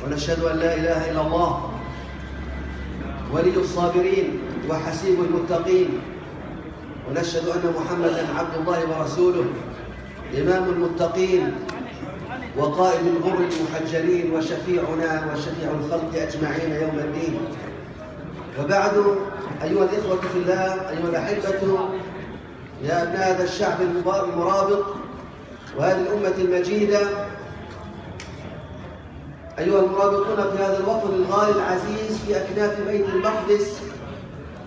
ونشهد أن لا إله إلا الله ولي الصابرين وحسيب المتقين، ونشهد أن محمدًا عبد الله ورسوله إمام المتقين وقائد الغر المحجلين وشفيعنا وشفيع الخلق أجمعين يوم الدين. وبعد، أيها الإخوة في الله، أيها الأحبة، يا أبناء هذا الشعب المرابط وهذه الأمة المجيدة، أيها المرابطون في هذا الوطن الغالي العزيز في أكناف بيت المقدس،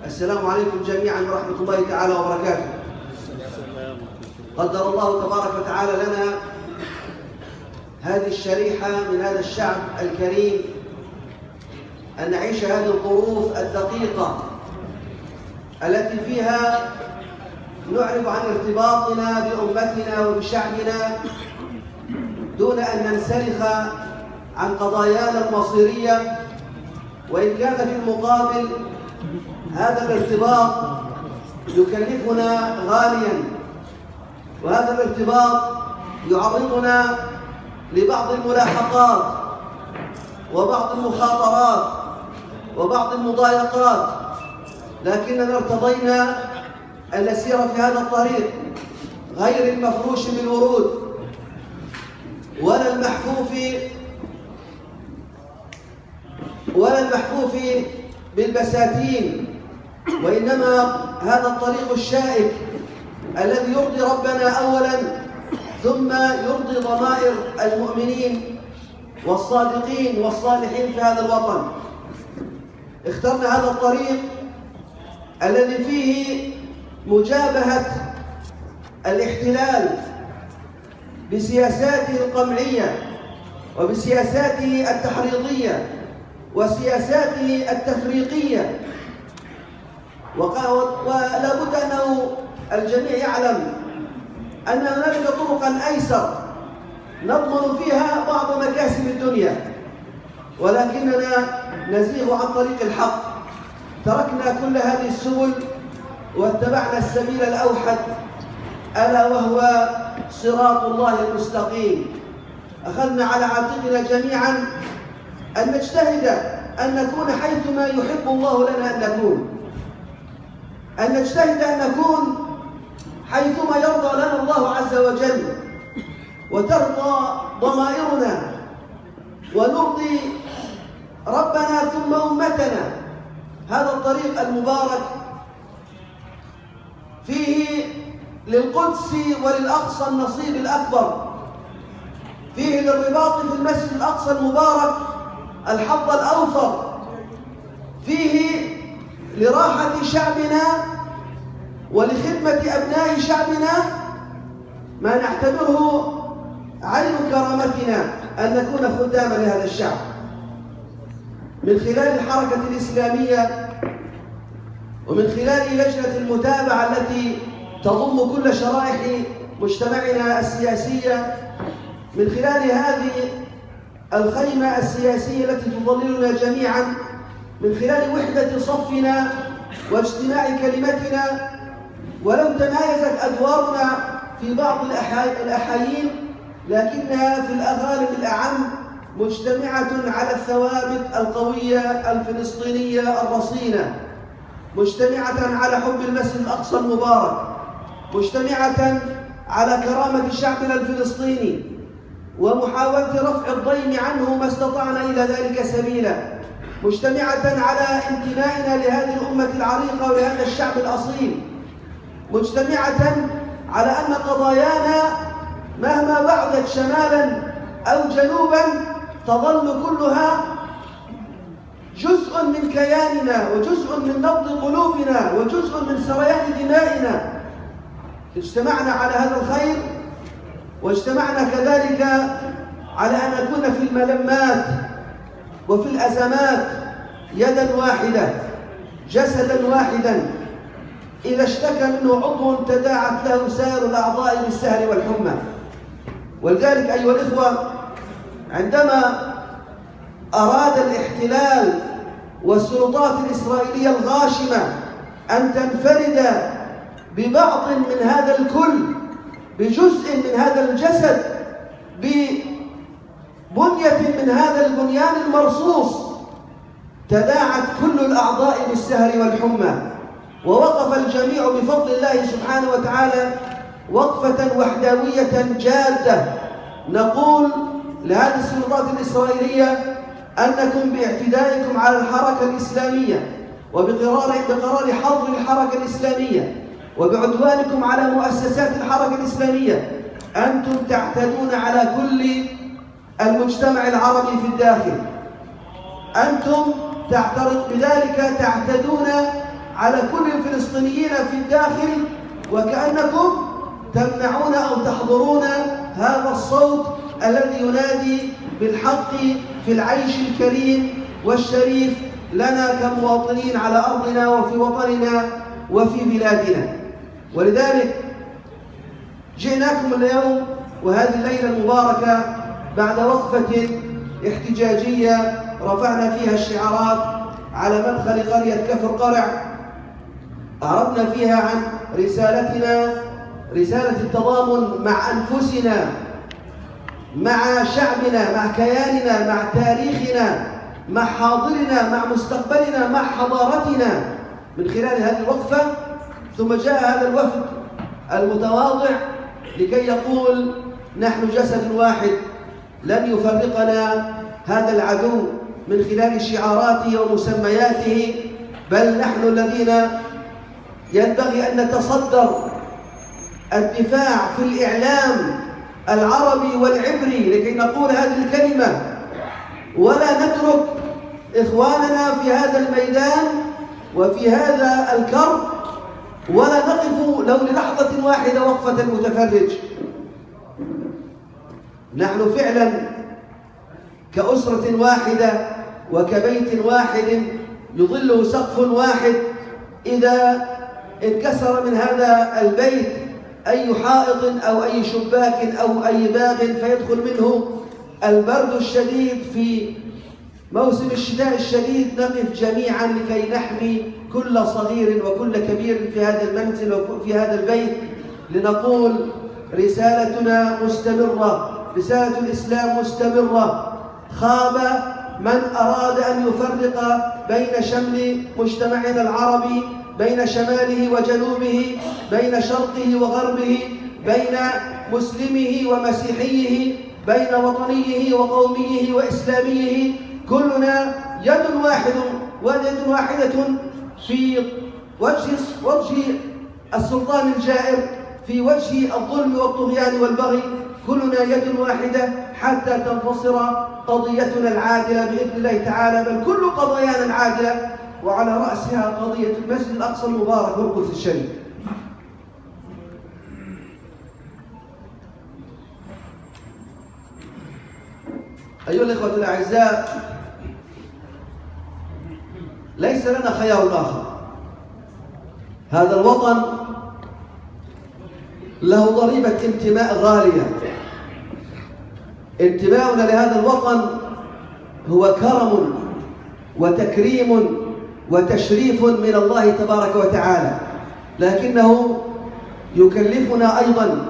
السلام عليكم جميعا ورحمة الله تعالى وبركاته. قدر الله تبارك وتعالى لنا هذه الشريحة من هذا الشعب الكريم أن نعيش هذه الظروف الدقيقة التي فيها نعرب عن ارتباطنا بأمتنا وبشعبنا دون أن ننسلخ عن قضايانا المصيرية، وإن كان في المقابل هذا الارتباط يكلفنا غاليا، وهذا الارتباط يعرضنا لبعض الملاحقات وبعض المخاطرات وبعض المضايقات، لكننا ارتضينا أن نسير في هذا الطريق غير المفروش بالورود ولا المحفوف بالبساتين، وإنما هذا الطريق الشائك الذي يرضي ربنا أولا ثم يرضي ضمائر المؤمنين والصادقين والصالحين في هذا الوطن. اخترنا هذا الطريق الذي فيه مجابهة الاحتلال بسياساته القمعية وبسياساته التحريضية وسياساته التفريقية، ولا بد أنه الجميع يعلم أن هنالك طرقا أيسر نضمن فيها بعض مكاسب الدنيا، ولكننا نزيغ عن طريق الحق. تركنا كل هذه السبل واتبعنا السبيل الأوحد ألا وهو صراط الله المستقيم. أخذنا على عاتقنا جميعا أن نجتهد أن نكون حيثما يحب الله لنا أن نكون، أن نجتهد أن نكون حيثما يرضى لنا الله عز وجل، وترضى ضمائرنا ونرضي ربنا ثم أمتنا. هذا الطريق المبارك فيه للقدس وللأقصى النصيب الأكبر، فيه للرباط في المسجد الأقصى المبارك الحظ الأوفر، فيه لراحة شعبنا ولخدمة أبناء شعبنا ما نعتبره عين كرامتنا أن نكون خداما لهذا الشعب. من خلال الحركة الإسلامية ومن خلال لجنة المتابعة التي تضم كل شرائح مجتمعنا السياسية، من خلال هذه الخيمة السياسية التي تظللنا جميعا، من خلال وحدة صفنا واجتماع كلمتنا، ولو تمايزت أدوارنا في بعض الأحايين لكنها في الغالب الأعم مجتمعة على الثوابت القوية الفلسطينية الرصينة، مجتمعة على حب المسجد الأقصى المبارك، مجتمعة على كرامة شعبنا الفلسطيني ومحاولة رفع الضيم عنه ما استطعنا إلى ذلك سبيلا، مجتمعة على انتمائنا لهذه الأمة العريقة ولهذا الشعب الأصيل، مجتمعة على أن قضايانا مهما بعدت شمالا أو جنوبا تظل كلها جزء من كياننا وجزء من نبض قلوبنا وجزء من سريان دمائنا. اجتمعنا على هذا الخير، واجتمعنا كذلك على أن نكون في الملمات وفي الأزمات يدا واحدة جسدا واحدا، إذا اشتكى منه عضو تداعت له سائر الأعضاء بالسهر والحمى. ولذلك أيها الإخوة، عندما أراد الاحتلال والسلطات الإسرائيلية الغاشمة أن تنفرد ببعض من هذا الكل، بجزء من هذا الجسد، بنية من هذا البنيان المرصوص تداعت كل الأعضاء بالسهر والحمى، ووقف الجميع بفضل الله سبحانه وتعالى وقفة وحدوية جادة. نقول لهذه السلطات الإسرائيلية أنكم باعتدائكم على الحركة الإسلامية بقرار حظر الحركة الإسلامية وبعدوانكم على مؤسسات الحركة الإسلامية أنتم تعتدون على كل المجتمع العربي في الداخل. أنتم بذلك تعتدون على كل الفلسطينيين في الداخل، وكأنكم تمنعون أو تحضرون هذا الصوت الذي ينادي بالحق في العيش الكريم والشريف لنا كمواطنين على أرضنا وفي وطننا وفي بلادنا. ولذلك جئناكم اليوم وهذه الليلة المباركة بعد وقفة احتجاجية رفعنا فيها الشعارات على مدخل قرية كفر قرع، أعربنا فيها عن رسالتنا، رسالة التضامن مع أنفسنا، مع شعبنا، مع كياننا، مع تاريخنا، مع حاضرنا، مع مستقبلنا، مع حضارتنا من خلال هذه الوقفة. ثم جاء هذا الوفد المتواضع لكي يقول نحن جسد واحد، لن يفرقنا هذا العدو من خلال شعاراته ومسمياته، بل نحن الذين ينبغي أن نتصدر الدفاع في الإعلام العربي والعبري لكي نقول هذه الكلمة، ولا نترك إخواننا في هذا الميدان وفي هذا الكرب، ولا نقف لو للحظة واحدة وقفة المتفرج. نحن فعلا كأسرة واحدة وكبيت واحد يظله سقف واحد، إذا انكسر من هذا البيت أي حائط أو أي شباك أو أي باب فيدخل منه البرد الشديد في موسم الشتاء الشديد، نقف جميعا لكي نحمي كل صغير وكل كبير في هذا المنزل وفي هذا البيت، لنقول رسالتنا مستمرة، رسالة الإسلام مستمرة. خاب من أراد أن يفرق بين شمل مجتمعنا العربي، بين شماله وجنوبه، بين شرقه وغربه، بين مسلمه ومسيحيه، بين وطنيه وقوميه وإسلاميه. كلنا يد واحدة في وجه السلطان الجائر، في وجه الظلم والطغيان والبغي. كلنا يد واحدة حتى تنتصر قضيتنا العادلة بإذن الله تعالى، بل كل قضايانا العادلة، وعلى رأسها قضية المسجد الأقصى المبارك والقدس الشريف. أيها الإخوة الأعزاء، ليس لنا خيار آخر. هذا الوطن له ضريبة انتماء غالية. انتماؤنا لهذا الوطن هو كرم وتكريم وتشريف من الله تبارك وتعالى، لكنه يكلفنا أيضا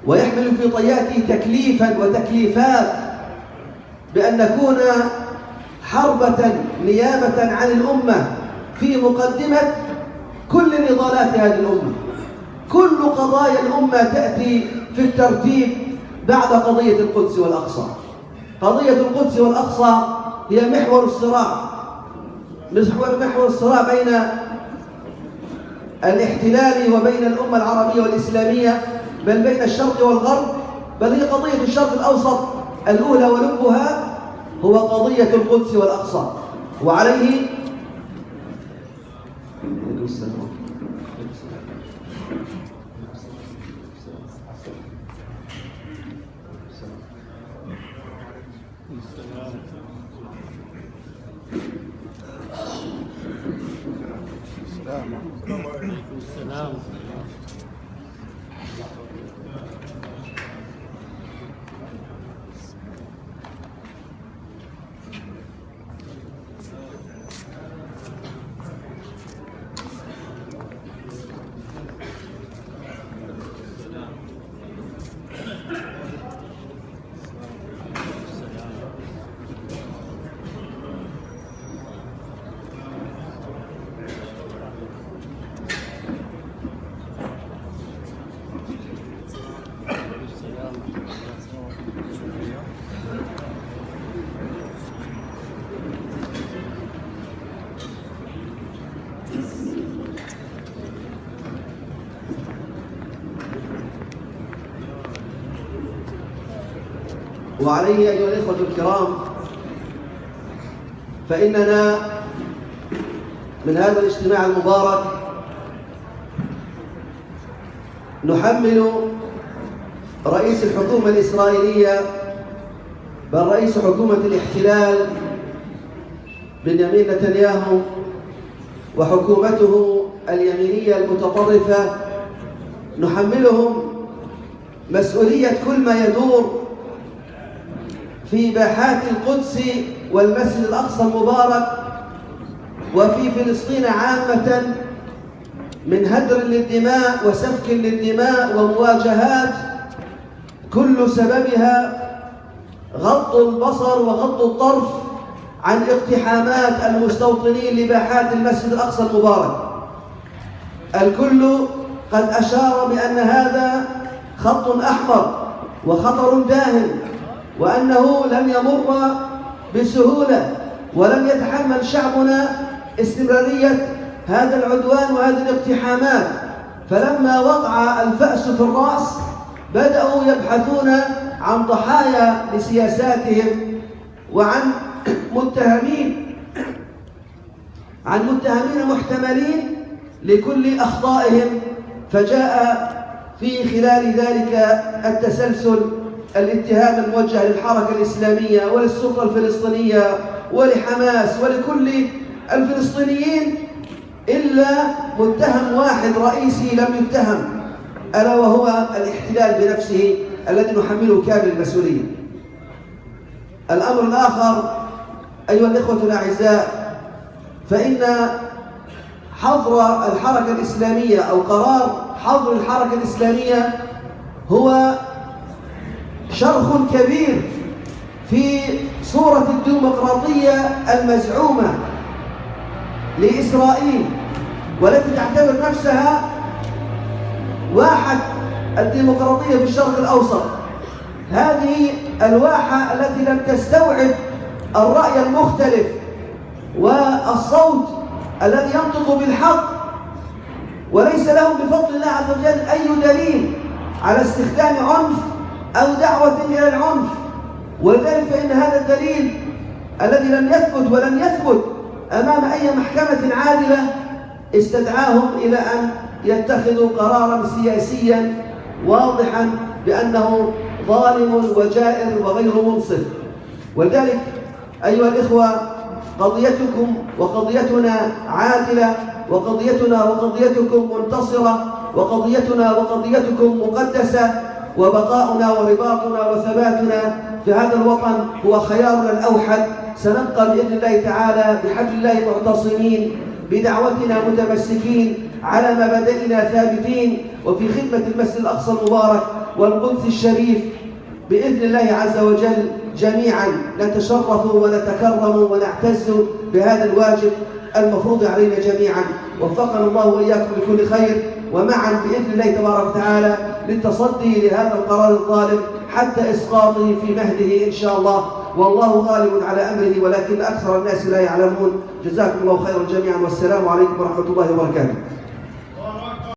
ويحمل في طياته تكليفا وتكليفات بأن نكون حربة نيابة عن الأمة في مقدمة كل نضالات هذه الأمة. كل قضايا الأمة تأتي في الترتيب بعد قضية القدس والأقصى. قضية القدس والأقصى هي محور الصراع بين الاحتلال وبين الأمة العربية والإسلامية، بل بين الشرق والغرب، بل هي قضية الشرق الأوسط الأولى ولبها هو قضية القدس والأقصى. وعليه السلام. وعليه أيها الإخوة الكرام، فإننا من هذا الاجتماع المبارك نحمل رئيس الحكومة الإسرائيلية، بل رئيس حكومة الاحتلال بنيامين نتنياهو وحكومته اليمينية المتطرفة، نحملهم مسؤولية كل ما يدور في باحات القدس والمسجد الأقصى المبارك وفي فلسطين عامة من هدر للدماء وسفك للدماء ومواجهات كل سببها غض البصر وغض الطرف عن اقتحامات المستوطنين لباحات المسجد الأقصى المبارك. الكل قد أشار بأن هذا خط أحمر وخطر داهم، وأنه لن يمر بسهولة، ولن يتحمل شعبنا استمرارية هذا العدوان وهذه الاقتحامات. فلما وقع الفأس في الرأس بدأوا يبحثون عن ضحايا لسياساتهم وعن متهمين محتملين لكل أخطائهم. فجاء في خلال ذلك التسلسل الاتهام الموجه للحركة الإسلامية وللسلطة الفلسطينية ولحماس ولكل الفلسطينيين، إلا متهم واحد رئيسي لم يتهم، ألا وهو الاحتلال بنفسه الذي نحمله كامل المسؤولية. الأمر الآخر أيها الإخوة الأعزاء، فإن حظر الحركة الإسلامية أو قرار حظر الحركة الإسلامية هو شرخ كبير في صورة الديمقراطية المزعومة لإسرائيل، والتي تعتبر نفسها واحة الديمقراطية في الشرق الأوسط. هذه الواحة التي لم تستوعب الرأي المختلف والصوت الذي ينطق بالحق، وليس لهم بفضل الله عز وجل أي دليل على استخدام عنف أو دعوة إلى العنف. ولذلك فإن هذا الدليل الذي لم يثبت ولن يثبت أمام أي محكمة عادلة استدعاهم إلى أن يتخذوا قرارا سياسيا واضحا بأنه ظالم وجائر وغير منصف. ولذلك أيها الإخوة، قضيتكم وقضيتنا عادلة، وقضيتنا وقضيتكم منتصرة، وقضيتنا وقضيتكم مقدسة، وبقاؤنا ورباطنا وثباتنا في هذا الوطن هو خيارنا الأوحد. سنبقى بإذن الله تعالى بحبل الله معتصمين، بدعوتنا متمسكين، على مبادئنا ثابتين، وفي خدمة المسجد الأقصى المبارك والقدس الشريف بإذن الله عز وجل. جميعا نتشرف ونتكرم ونعتز بهذا الواجب المفروض علينا جميعا. وفقنا الله وإياكم لكل خير، ومعا بإذن الله تبارك وتعالى للتصدي لهذا القرار الظالم حتى إسقاطه في مهده إن شاء الله. والله غالب على أمره ولكن أكثر الناس لا يعلمون. جزاكم الله خيرا جميعا، والسلام عليكم ورحمة الله وبركاته.